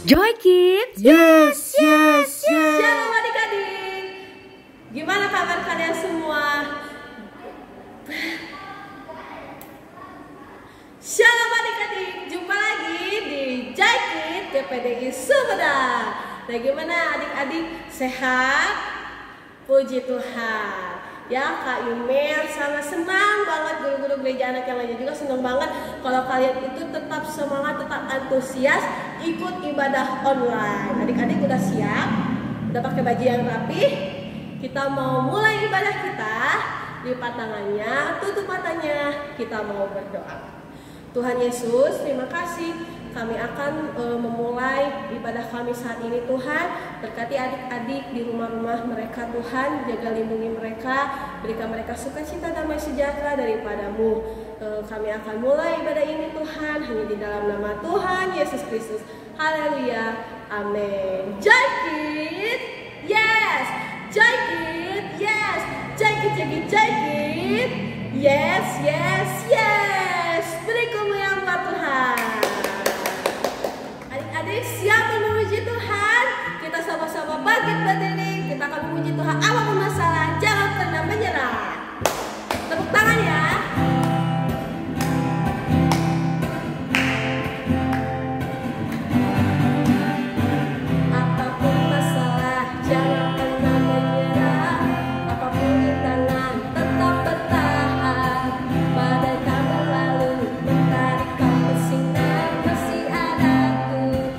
Joy Kids. Yes. Shalom adik-adik. Gimana kabar kalian semua? Shalom adik-adik. Jumpa lagi di Joy Kids TPDI Sumedang. Nah, gimana adik-adik? Sehat? Puji Tuhan. Ya, Kak Imel sama senang banget, guru-guru gereja anak yang lainnya juga senang banget kalau kalian itu tetap semangat, tetap antusias ikut ibadah online. Adik-adik udah siap? Udah pakai baju yang rapi? Kita mau mulai ibadah kita. Lipat tangannya, tutup matanya, kita mau berdoa. Tuhan Yesus, terima kasih. Kami akan memulai ibadah kami saat ini, Tuhan. Berkati adik-adik di rumah-rumah mereka, Tuhan. Jaga lindungi mereka, berikan mereka sukacita, damai sejahtera daripada-Mu. Kami akan mulai ibadah ini, Tuhan, hanya di dalam nama Tuhan Yesus Kristus. Haleluya, amin. Joy Kids, yes. Joy Kids, yes. Joy Kids, Joy Kids, yes. Beri kemuliaan Tuhan. Adik-adik siap memuji Tuhan? Kita sama-sama bangkit berdiri. Kita akan memuji Tuhan. Apapun masalah, jangan pernah menyerah. Tepuk tangan ya. Apapun masalah, jangan pernah menyerah. Apapun rintangan, tetap bertahan. Badai berlalu, menarik kau bersinar. Masih ada Tuhan,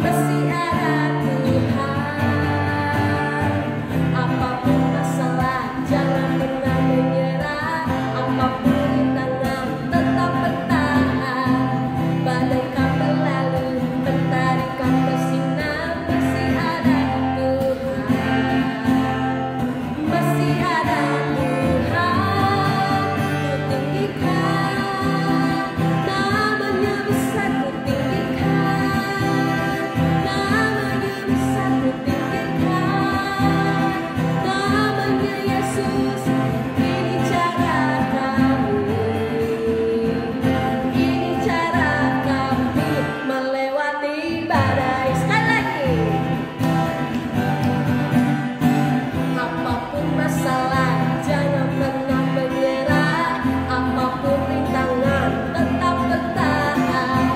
masih ada Tuhan. Apapun masalah, jangan pernah menyerah. Apapun rintangan, tetap bertahan. Badai kau berlalu, menarik kau bersinar. Masih ada Tuhan, masih ada Tuhan. Ku tinggikan namanya, bisa ku tinggikan namanya, bisa ku tinggikan namanya Yesus. Ini cara kami, ini cara kami melewati badai. Sekali lagi. Apapun masalah, jangan pernah menyerah. Apapun rintangan, tetap bertahan.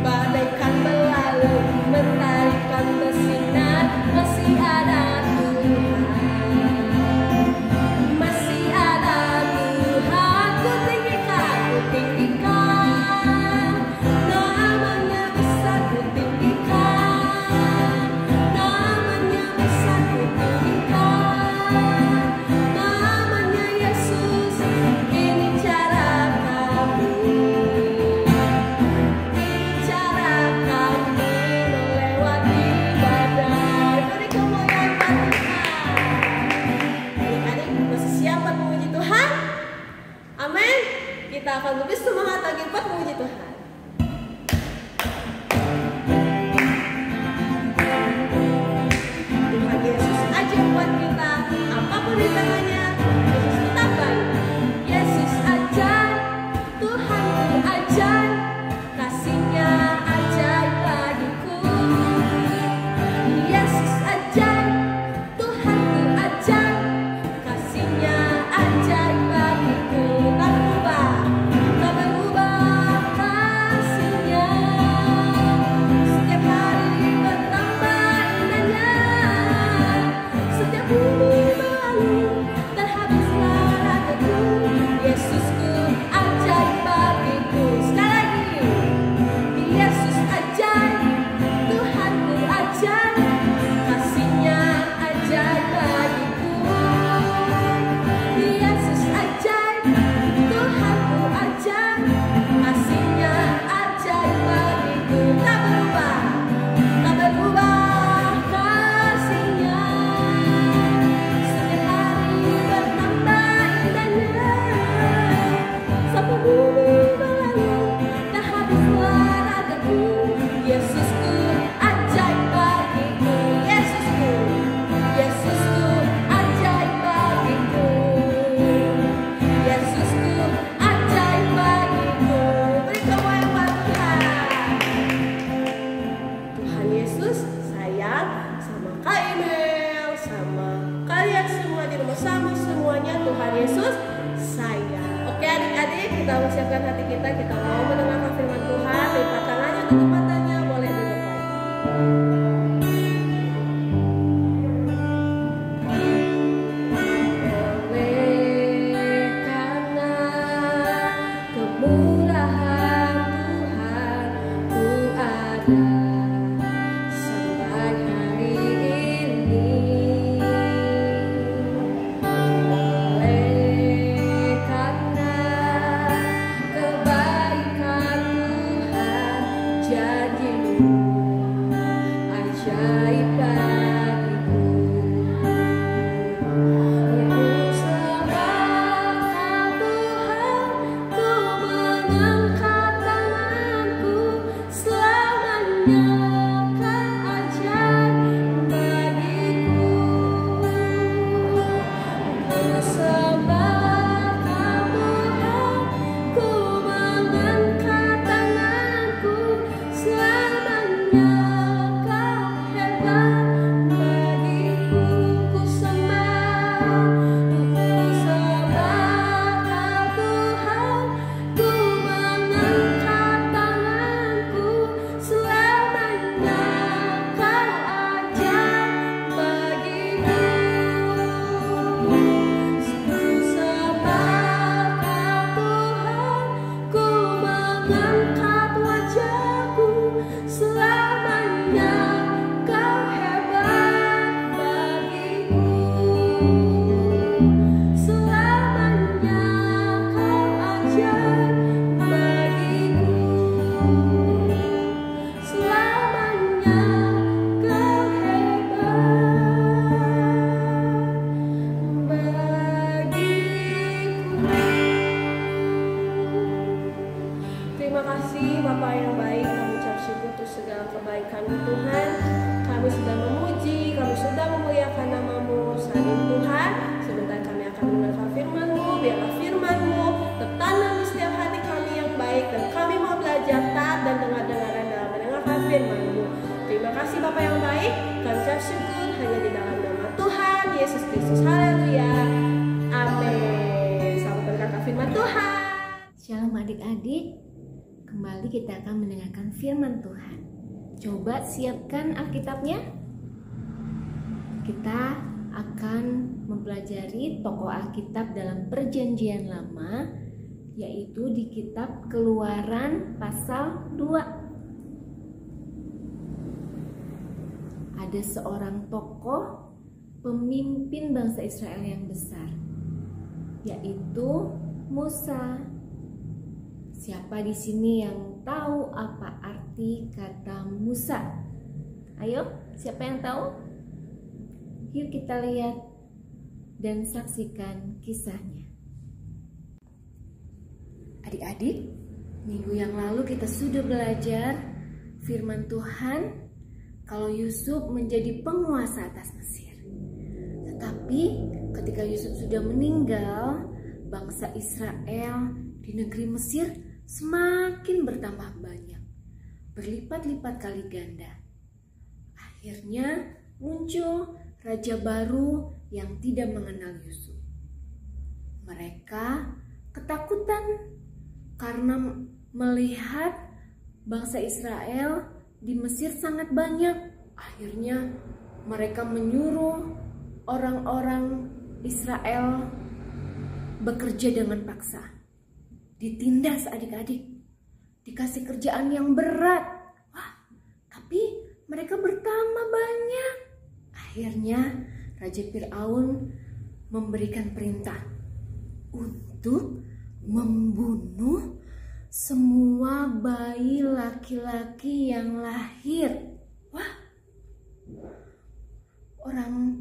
Badai kan berlalu, mentari kan bersinar. Masih ada Tuhan, masih ada Tuhan. Ku tinggikan namanya, bisa ku tinggikan namanya, bisa ku tinggikan namanya Yesus. Ini cara kami, ini cara kami melewati badai. Beri kemuliaan Tuhan. Adik-adik masih siap memuji Tuhan? Amin. Kita akan lebih semangat lagi buat memuji Tuhan. Tuhan Yesus aja buat kita, apapun rintangannya, Yesus tetap baik. Yesus aja, Tuhanku ajaib, kasihnya ajaib bagiku. Yesus ajaib, Tuhanku ajaib, kasihnya ajaib bagiku. Tak berubah, kita mempersiapkan hati kita mau mendengarkan firman Tuhan. Lipat tangannya untuk kepatannya, boleh dilepas. Terima kasih Bapak yang baik, kami ucap syukur untuk segala kebaikan Tuhan. Kami sudah memuji, kami sudah memuliakan nama-Mu. Saat ini Tuhan, sebentar kami akan mendengarkan firman-Mu. Biarlah firman-Mu tertanam di setiap hati kami yang baik, dan kami mau belajar taat dan dengar-dengaran dalam mendengarkan firman-Mu. Terima kasih Bapak yang baik, kami ucap syukur hanya di dalam nama Tuhan Yesus Kristus. Haleluya, amin. Selamat mendengarkan firman Tuhan. Shalom adik-adik, kembali kita akan mendengarkan firman Tuhan. Coba siapkan Alkitabnya. Kita akan mempelajari tokoh Alkitab dalam Perjanjian Lama, yaitu di kitab Keluaran pasal 2. Ada seorang tokoh pemimpin bangsa Israel yang besar, yaitu Musa. Siapa di sini yang tahu apa arti kata Musa? Ayo, siapa yang tahu? Yuk kita lihat dan saksikan kisahnya. Adik-adik, minggu yang lalu kita sudah belajar firman Tuhan kalau Yusuf menjadi penguasa atas Mesir. Tetapi ketika Yusuf sudah meninggal, bangsa Israel di negeri Mesir semakin bertambah banyak, berlipat-lipat kali ganda. Akhirnya muncul raja baru yang tidak mengenal Yusuf. Mereka ketakutan karena melihat bangsa Israel di Mesir sangat banyak. Akhirnya mereka menyuruh orang-orang Israel bekerja dengan paksa. Ditindas adik-adik, dikasih kerjaan yang berat. Wah, tapi mereka bertambah banyak. Akhirnya Raja Fir'aun memberikan perintah untuk membunuh semua bayi laki-laki yang lahir. Wah, orang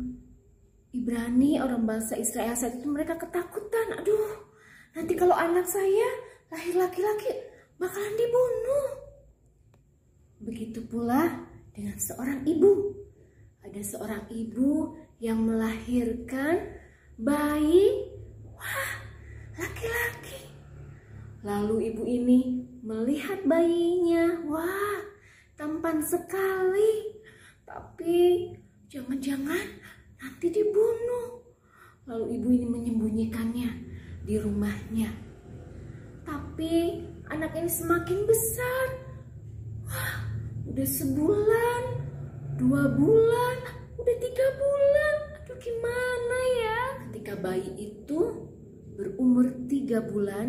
Ibrani, orang bangsa Israel saat itu mereka ketakutan. Aduh, nanti kalau anak saya lahir laki-laki bakalan dibunuh. Begitu pula dengan seorang ibu. Ada seorang ibu yang melahirkan bayi, wah, laki-laki. Lalu ibu ini melihat bayinya, wah, tampan sekali. Tapi jangan-jangan nanti dibunuh. Lalu ibu ini menyembunyikannya di rumahnya. Tapi anak ini semakin besar. Wah, udah sebulan, 2 bulan, udah 3 bulan. Aduh, gimana ya? Ketika bayi itu berumur 3 bulan,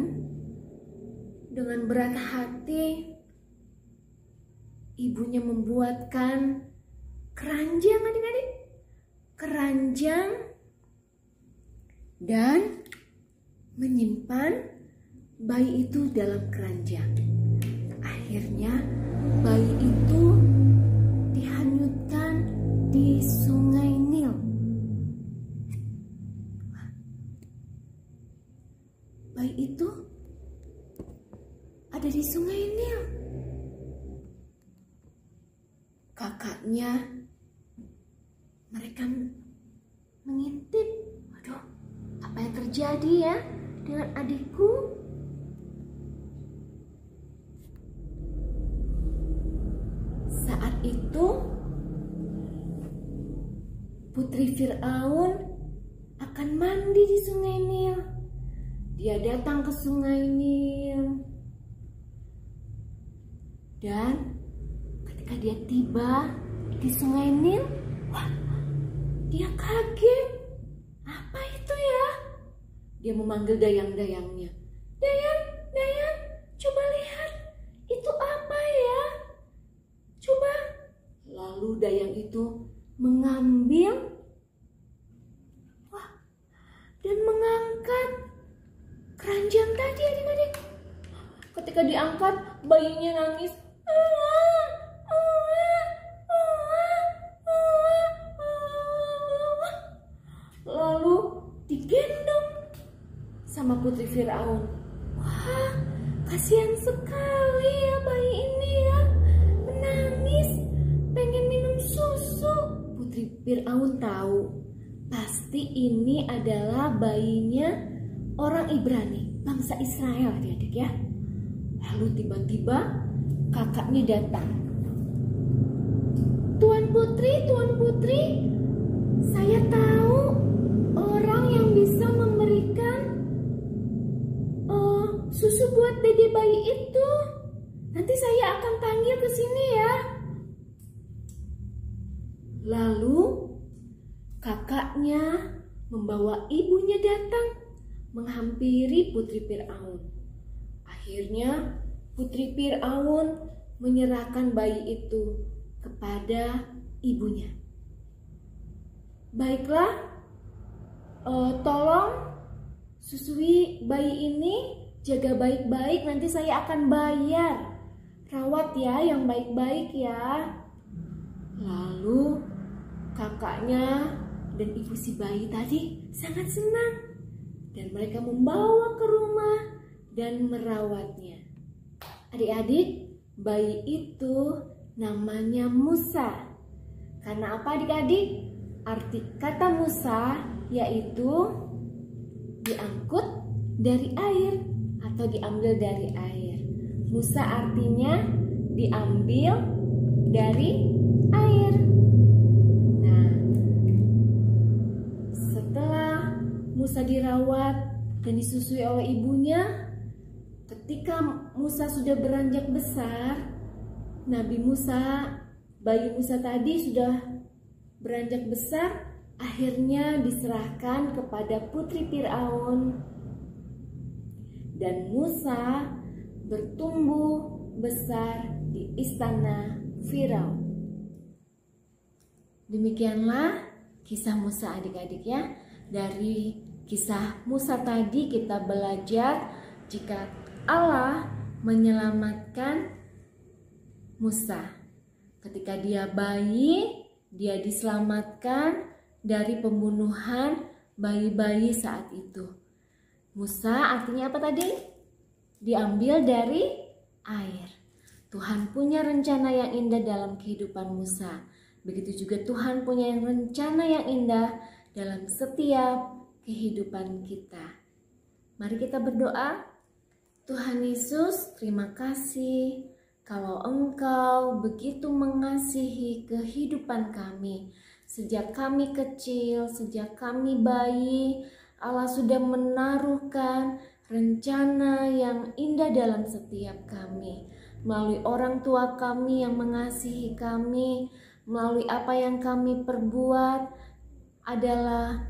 dengan berat hati ibunya membuatkan keranjang, adik-adik. Keranjang dan menyimpan bayi itu dalam keranjang. Akhirnya bayi itu dihanyutkan di Sungai Nil. Bayi itu ada di Sungai Nil. Kakaknya, mereka mengintip. Waduh, apa yang terjadi ya dengan adikku? Saat itu Putri Fir'aun akan mandi di Sungai Nil. Dia datang ke Sungai Nil. Dan ketika dia tiba di Sungai Nil, wah, dia kaget. Apa itu ya? Dia memanggil dayang-dayangnya. Dayang, dayang, coba lihat. Itu apa ya? Coba. Lalu dayang itu mengambil, wah, dan mengangkat keranjang tadi, adik-adik. Ketika diangkat, bayinya nangis. Lalu digendong sama Putri Fir'aun. Wah, kasihan sekali ya bayi ini ya. Menangis, pengen minum susu. Putri Fir'aun tahu, pasti ini adalah bayinya orang Ibrani, bangsa Israel, adik-adik ya. Lalu tiba-tiba kakaknya datang. Tuan Putri, saya tahu orang yang bisa memberikan susu buat dede bayi itu. Nanti saya akan panggil ke sini ya. Lalu kakaknya membawa ibunya datang menghampiri Putri Fir'aun. Akhirnya Putri Fir'aun menyerahkan bayi itu kepada ibunya. Baiklah, tolong susui bayi ini, jaga baik-baik, nanti saya akan bayar. Rawat ya yang baik-baik ya. Lalu kakaknya dan ibu si bayi tadi sangat senang. Dan mereka membawa ke rumah dan merawatnya. Adik-adik, bayi itu namanya Musa. Karena apa adik-adik? Arti kata Musa yaitu diangkut dari air atau diambil dari air. Musa artinya diambil dari air. Nah, setelah Musa dirawat dan disusui oleh ibunya, ketika Musa sudah beranjak besar, Nabi Musa, bayi Musa tadi sudah beranjak besar, akhirnya diserahkan kepada Putri Fir'aun. Dan Musa bertumbuh besar di istana Firaun. Demikianlah kisah Musa adik-adik ya. Dari kisah Musa tadi kita belajar jika Allah menyelamatkan Musa. Ketika dia bayi, dia diselamatkan dari pembunuhan bayi-bayi saat itu. Musa artinya apa tadi? Diambil dari air. Tuhan punya rencana yang indah dalam kehidupan Musa. Begitu juga Tuhan punya rencana yang indah dalam setiap kehidupan kita. Mari kita berdoa. Tuhan Yesus, terima kasih kalau Engkau begitu mengasihi kehidupan kami. Sejak kami kecil, sejak kami bayi, Allah sudah menaruhkan rencana yang indah dalam setiap kami, melalui orang tua kami yang mengasihi kami, melalui apa yang kami perbuat adalah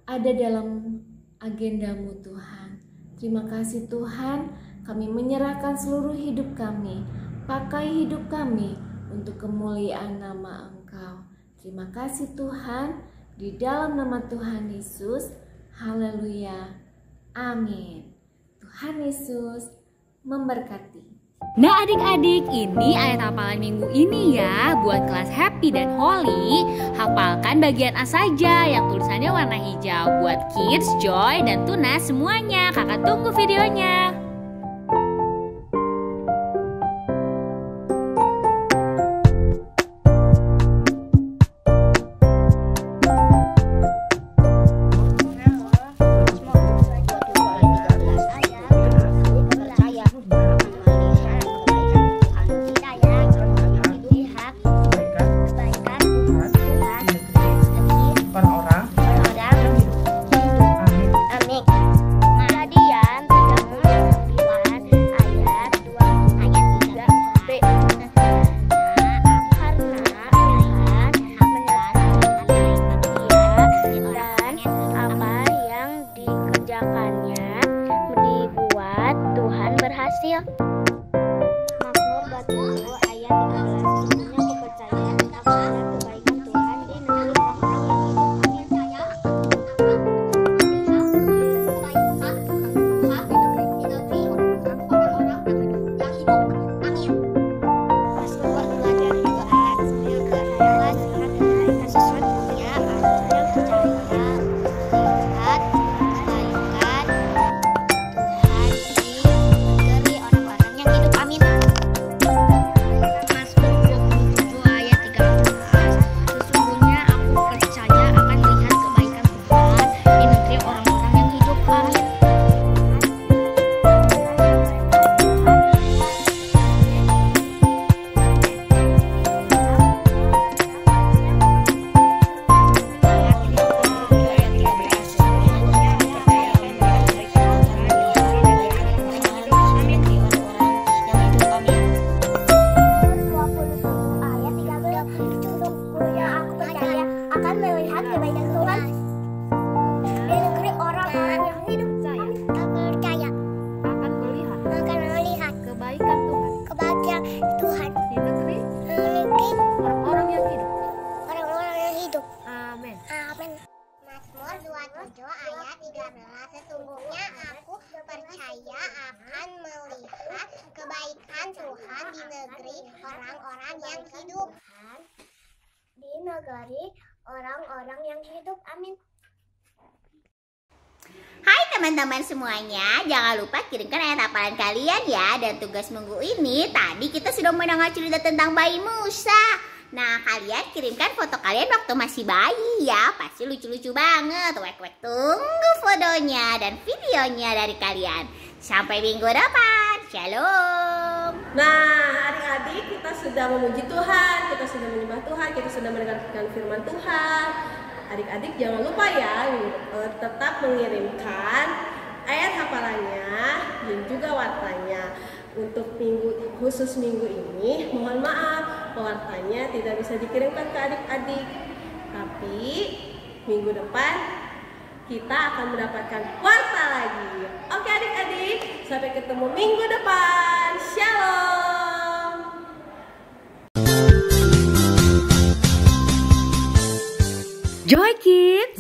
ada dalam agendamu Tuhan. Terima kasih Tuhan, kami menyerahkan seluruh hidup kami, pakai hidup kami untuk kemuliaan nama Engkau. Terima kasih Tuhan, di dalam nama Tuhan Yesus, haleluya, amin. Tuhan Yesus memberkati. Nah adik-adik, ini ayat hafalan minggu ini ya. Buat kelas Happy dan Holly, hafalkan bagian A saja yang tulisannya warna hijau. Buat Kids, Joy, dan Tuna semuanya, kakak tunggu videonya. Mazmur 27 ayat 13. Sesungguhnya aku percaya akan kebaikan Tuhan di negeri orang-orang yang hidup. Mazmur belajar doa sambil berhayalah Tuhan memberikan sesuatunya orang yang percaya melihat kebaikan Tuhan di negeri orang-orang yang hidup. Amin. Mazmur 27 ayat 13. Sesungguhnya aku percaya akan melihat kebaikan Tuhan di negeri orang-orang yang hidup. Amin. Akan melihat kebaikan Tuhan di negeri orang-orang yang hidup. Aku percaya akan melihat kebaikan Tuhan di negeri orang-orang yang hidup. Amin. Mazmur 27 ayat 13. Sesungguhnya aku percaya akan melihat kebaikan Tuhan di negeri orang-orang yang hidup. Di negeri orang-orang yang hidup. Amin. Hai teman-teman semuanya, jangan lupa kirimkan ayat hafalan kalian ya. Dan tugas minggu ini, tadi kita sudah mendengar cerita tentang bayi Musa. Nah, kalian kirimkan foto kalian waktu masih bayi ya. Pasti lucu-lucu banget. Wek-wek tunggu fotonya dan videonya dari kalian. Sampai minggu depan. Shalom. Nah, adik-adik, kita sudah memuji Tuhan, kita sudah menyembah Tuhan, kita sudah mendengarkan firman Tuhan. Adik-adik jangan lupa ya, tetap mengirimkan ayat hafalannya dan juga wartanya. Untuk khusus minggu ini, mohon maaf, wartanya tidak bisa dikirimkan ke adik-adik. Tapi minggu depan kita akan mendapatkan warta lagi. Oke adik-adik, sampai ketemu minggu depan. Shalom. Joy Kids,